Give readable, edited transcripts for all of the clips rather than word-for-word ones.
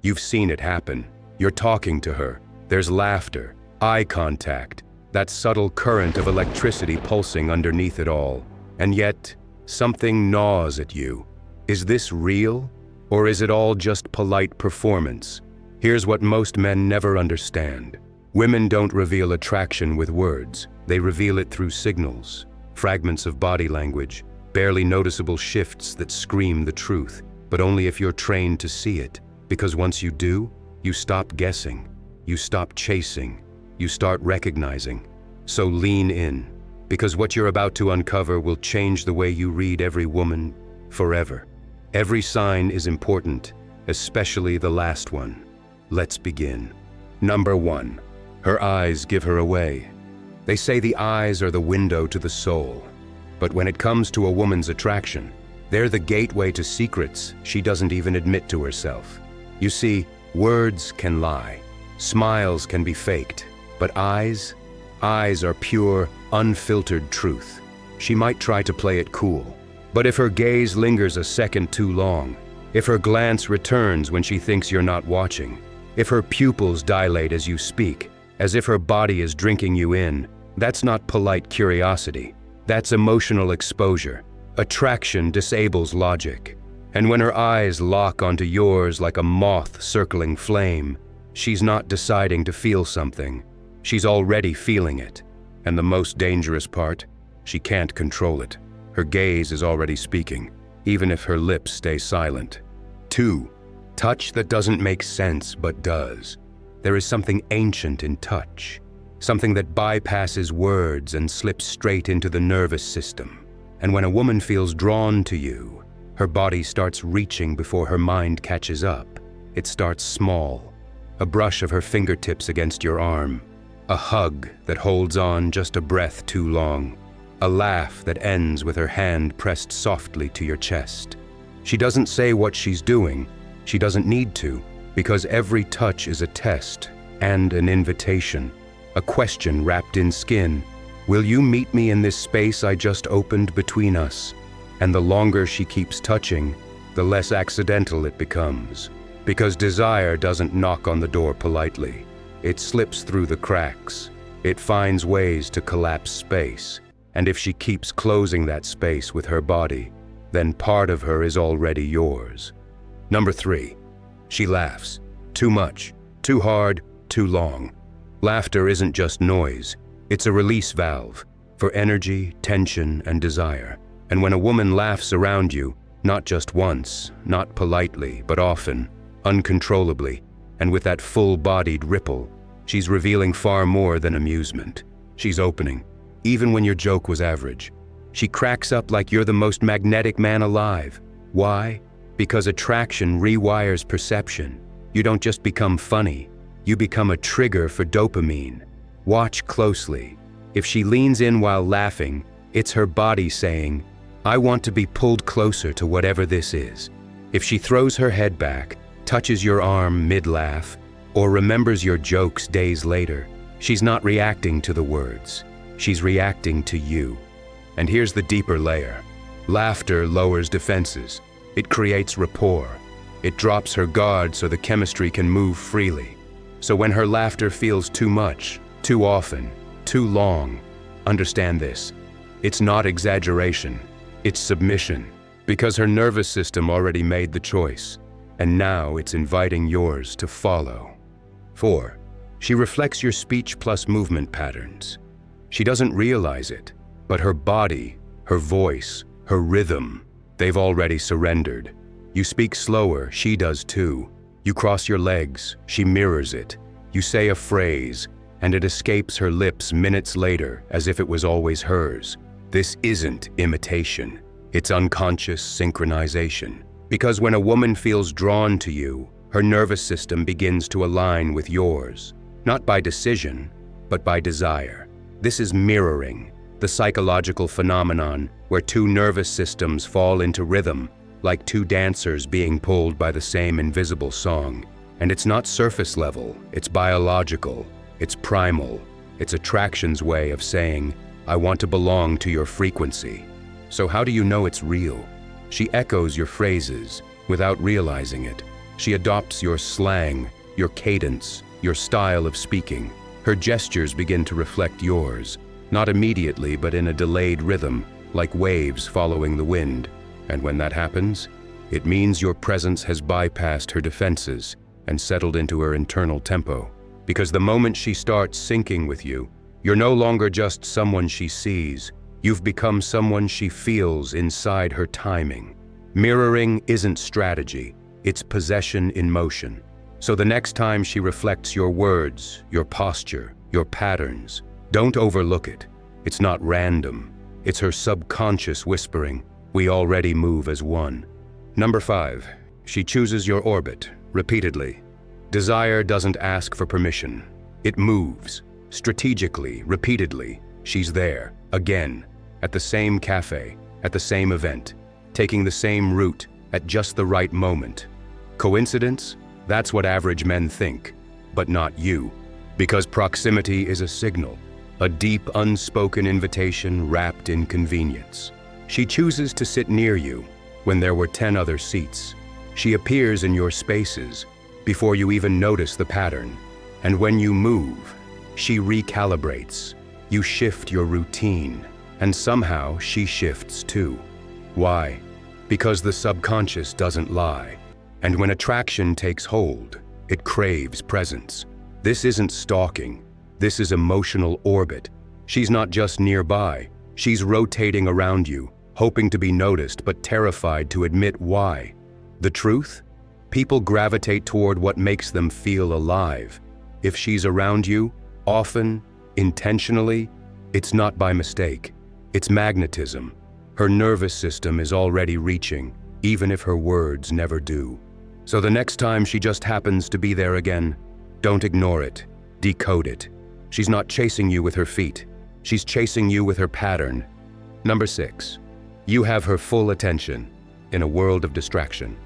You've seen it happen. You're talking to her. There's laughter, eye contact, that subtle current of electricity pulsing underneath it all. And yet, something gnaws at you. Is this real? Or is it all just polite performance? Here's what most men never understand. Women don't reveal attraction with words. They reveal it through signals, fragments of body language, barely noticeable shifts that scream the truth, but only if you're trained to see it. Because once you do, you stop guessing, you stop chasing, you start recognizing. So lean in, because what you're about to uncover will change the way you read every woman forever. Every sign is important, especially the last one. Let's begin. Number 1. Her eyes give her away. They say the eyes are the window to the soul. But when it comes to a woman's attraction, they're the gateway to secrets she doesn't even admit to herself. You see, words can lie, smiles can be faked, but eyes are pure, unfiltered truth. She might try to play it cool, but if her gaze lingers a second too long, if her glance returns when she thinks you're not watching, if her pupils dilate as you speak, as if her body is drinking you in, that's not polite curiosity. That's emotional exposure. Attraction disables logic. And when her eyes lock onto yours like a moth circling flame, she's not deciding to feel something. She's already feeling it. And the most dangerous part, she can't control it. Her gaze is already speaking, even if her lips stay silent. 2. Touch that doesn't make sense but does. There is something ancient in touch, something that bypasses words and slips straight into the nervous system. And when a woman feels drawn to you, her body starts reaching before her mind catches up. It starts small, a brush of her fingertips against your arm, a hug that holds on just a breath too long, a laugh that ends with her hand pressed softly to your chest. She doesn't say what she's doing. She doesn't need to, because every touch is a test and an invitation, a question wrapped in skin. Will you meet me in this space I just opened between us? And the longer she keeps touching, the less accidental it becomes. Because desire doesn't knock on the door politely. It slips through the cracks. It finds ways to collapse space. And if she keeps closing that space with her body, then part of her is already yours. Number 3. She laughs. Too much, too hard, too long. Laughter isn't just noise. It's a release valve for energy, tension, and desire. And when a woman laughs around you, not just once, not politely, but often, uncontrollably, and with that full-bodied ripple, she's revealing far more than amusement. She's opening, even when your joke was average. She cracks up like you're the most magnetic man alive. Why? Because attraction rewires perception. You don't just become funny, you become a trigger for dopamine. Watch closely. If she leans in while laughing, it's her body saying, I want to be pulled closer to whatever this is. If she throws her head back, touches your arm mid-laugh, or remembers your jokes days later, she's not reacting to the words. She's reacting to you. And here's the deeper layer. Laughter lowers defenses. It creates rapport. It drops her guard so the chemistry can move freely. So when her laughter feels too much, too often, too long, understand this. It's not exaggeration. It's submission. Because her nervous system already made the choice. And now it's inviting yours to follow. 4. She reflects your speech plus movement patterns. She doesn't realize it, but her body, her voice, her rhythm, they've already surrendered. You speak slower, she does too. You cross your legs, she mirrors it. You say a phrase, and it escapes her lips minutes later as if it was always hers. This isn't imitation. It's unconscious synchronization. Because when a woman feels drawn to you, her nervous system begins to align with yours. Not by decision, but by desire. This is mirroring, the psychological phenomenon where two nervous systems fall into rhythm, like two dancers being pulled by the same invisible song. And it's not surface level, it's biological, it's primal, it's attraction's way of saying, I want to belong to your frequency. So how do you know it's real? She echoes your phrases without realizing it. She adopts your slang, your cadence, your style of speaking. Her gestures begin to reflect yours, not immediately but in a delayed rhythm, like waves following the wind. And when that happens, it means your presence has bypassed her defenses and settled into her internal tempo. Because the moment she starts syncing with you, you're no longer just someone she sees. You've become someone she feels inside her timing. Mirroring isn't strategy, it's possession in motion. So the next time she reflects your words, your posture, your patterns, don't overlook it. It's not random. It's her subconscious whispering, "We already move as one." Number 5, she chooses your orbit, repeatedly. Desire doesn't ask for permission. It moves, strategically, repeatedly. She's there, again, at the same cafe, at the same event, taking the same route at just the right moment. Coincidence? That's what average men think, but not you. Because proximity is a signal, a deep, unspoken invitation wrapped in convenience. She chooses to sit near you when there were 10 other seats. She appears in your spaces before you even notice the pattern. And when you move, she recalibrates. You shift your routine, and somehow she shifts too. Why? Because the subconscious doesn't lie. And when attraction takes hold, it craves presence. This isn't stalking. This is emotional orbit. She's not just nearby. She's rotating around you, hoping to be noticed but terrified to admit why. The truth? People gravitate toward what makes them feel alive. If she's around you, often, intentionally, it's not by mistake. It's magnetism. Her nervous system is already reaching, even if her words never do. So the next time she just happens to be there again, don't ignore it. Decode it. She's not chasing you with her feet. She's chasing you with her pattern. Number 6, you have her full attention in a world of distraction.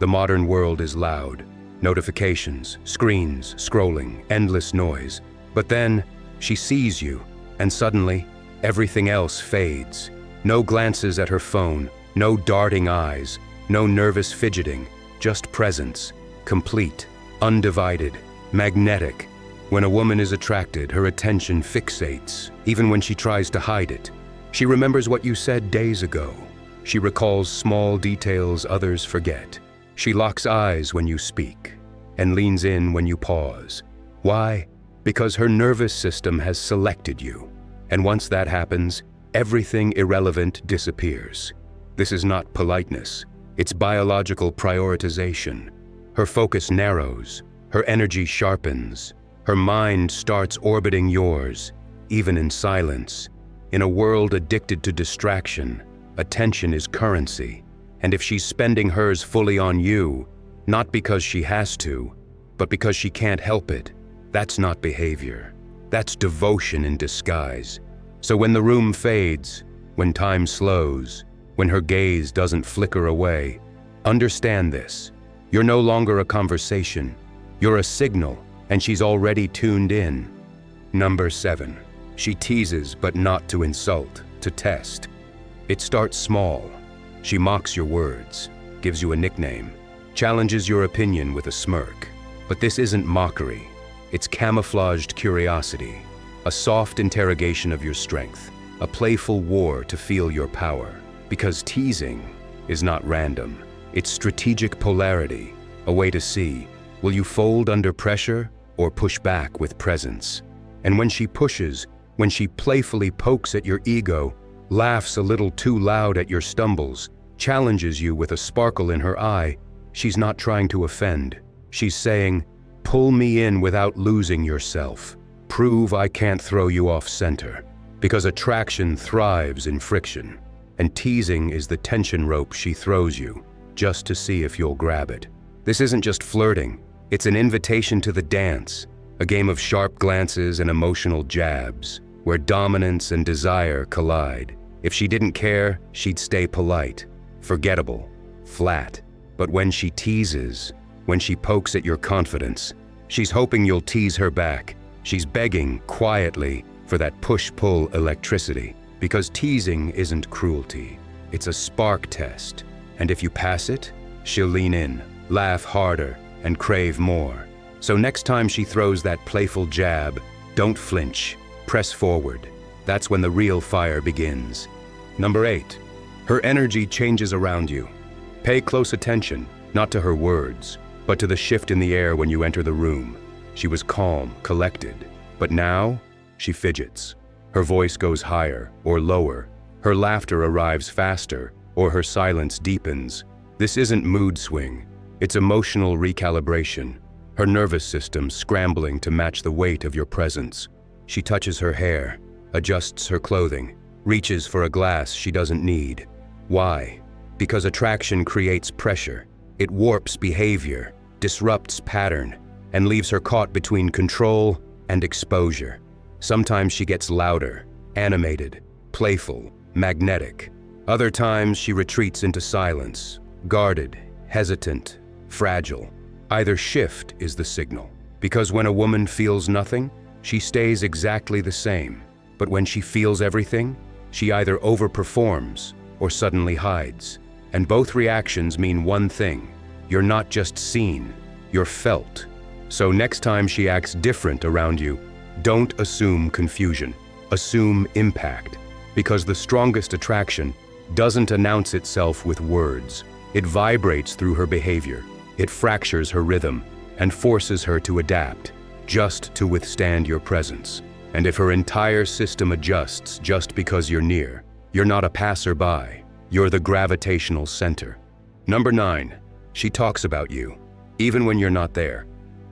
The modern world is loud. Notifications, screens, scrolling, endless noise. But then, she sees you, and suddenly, everything else fades. No glances at her phone, no darting eyes, no nervous fidgeting, just presence, complete, undivided, magnetic. When a woman is attracted, her attention fixates, even when she tries to hide it. She remembers what you said days ago. She recalls small details others forget. She locks eyes when you speak, and leans in when you pause. Why? Because her nervous system has selected you. And once that happens, everything irrelevant disappears. This is not politeness. It's biological prioritization. Her focus narrows. Her energy sharpens. Her mind starts orbiting yours, even in silence. In a world addicted to distraction, attention is currency. And if she's spending hers fully on you, not because she has to, but because she can't help it, that's not behavior. That's devotion in disguise. So when the room fades, when time slows, when her gaze doesn't flicker away, understand this. You're no longer a conversation. You're a signal, and she's already tuned in. Number 7, she teases but not to insult, to test. It starts small. She mocks your words, gives you a nickname, challenges your opinion with a smirk. But this isn't mockery. It's camouflaged curiosity, a soft interrogation of your strength, a playful war to feel your power. Because teasing is not random. It's strategic polarity, a way to see, will you fold under pressure or push back with presence? And when she pushes, when she playfully pokes at your ego, laughs a little too loud at your stumbles, challenges you with a sparkle in her eye, she's not trying to offend. She's saying, pull me in without losing yourself. Prove I can't throw you off center. Because attraction thrives in friction, and teasing is the tension rope she throws you, just to see if you'll grab it. This isn't just flirting, it's an invitation to the dance, a game of sharp glances and emotional jabs, where dominance and desire collide. If she didn't care, she'd stay polite, forgettable, flat. But when she teases, when she pokes at your confidence, she's hoping you'll tease her back. She's begging, quietly, for that push-pull electricity. Because teasing isn't cruelty, it's a spark test. And if you pass it, she'll lean in. laugh harder, and crave more. So next time she throws that playful jab, don't flinch, press forward. That's when the real fire begins. Number 8, her energy changes around you. Pay close attention, not to her words, but to the shift in the air when you enter the room. She was calm, collected, but now she fidgets. Her voice goes higher or lower. Her laughter arrives faster, or her silence deepens. This isn't mood swing, it's emotional recalibration. Her nervous system scrambling to match the weight of your presence. She touches her hair, adjusts her clothing, reaches for a glass she doesn't need. Why? Because attraction creates pressure. It warps behavior, disrupts pattern, and leaves her caught between control and exposure. Sometimes she gets louder, animated, playful, magnetic. Other times she retreats into silence, guarded, hesitant, fragile. Either shift is the signal, because when a woman feels nothing, she stays exactly the same. But when she feels everything, she either overperforms or suddenly hides. And both reactions mean one thing: you're not just seen, you're felt. So next time she acts different around you, don't assume confusion, assume impact. Because the strongest attraction doesn't announce itself with words. It vibrates through her behavior. It fractures her rhythm and forces her to adapt, just to withstand your presence. And if her entire system adjusts just because you're near, you're not a passerby, you're the gravitational center. Number 9, she talks about you, even when you're not there.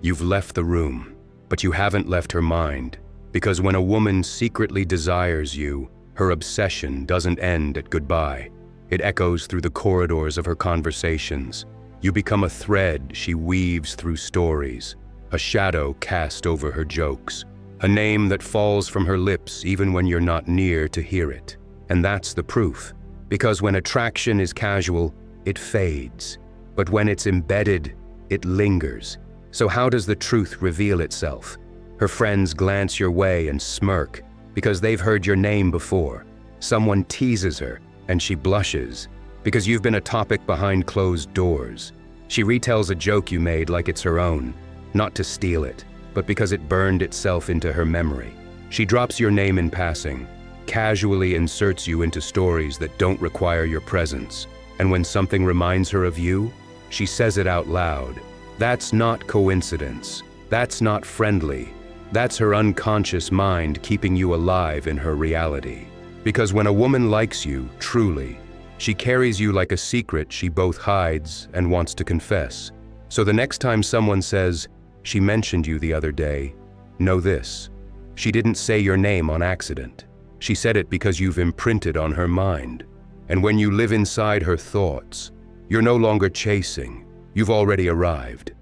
You've left the room, but you haven't left her mind, because when a woman secretly desires you, her obsession doesn't end at goodbye. It echoes through the corridors of her conversations. You become a thread she weaves through stories, a shadow cast over her jokes, a name that falls from her lips even when you're not near to hear it. And that's the proof, because when attraction is casual, it fades. But when it's embedded, it lingers. So how does the truth reveal itself? Her friends glance your way and smirk, because they've heard your name before. Someone teases her, and she blushes, because you've been a topic behind closed doors. She retells a joke you made like it's her own, not to steal it, but because it burned itself into her memory. She drops your name in passing, casually inserts you into stories that don't require your presence. And when something reminds her of you, she says it out loud. That's not coincidence. That's not friendly. That's her unconscious mind keeping you alive in her reality. Because when a woman likes you, truly, she carries you like a secret she both hides and wants to confess. So the next time someone says, "She mentioned you the other day," know this: she didn't say your name on accident. She said it because you've imprinted on her mind. And when you live inside her thoughts, you're no longer chasing. You've already arrived.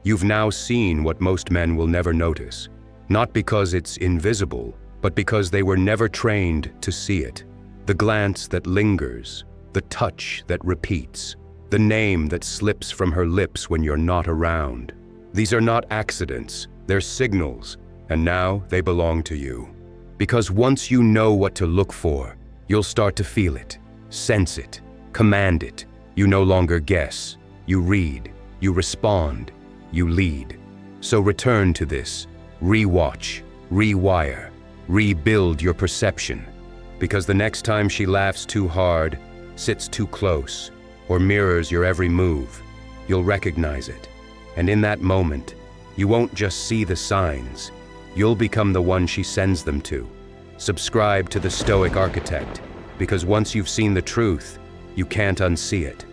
You've now seen what most men will never notice. Not because it's invisible, but because they were never trained to see it. The glance that lingers, the touch that repeats, the name that slips from her lips when you're not around. These are not accidents, they're signals, and now they belong to you. Because once you know what to look for, you'll start to feel it, sense it, command it. You no longer guess, you read, you respond, you lead. So return to this, rewatch, rewire, rebuild your perception. Because the next time she laughs too hard, sits too close, or mirrors your every move, you'll recognize it. And in that moment, you won't just see the signs, you'll become the one she sends them to. Subscribe to the Stoic Architect, because once you've seen the truth, you can't unsee it.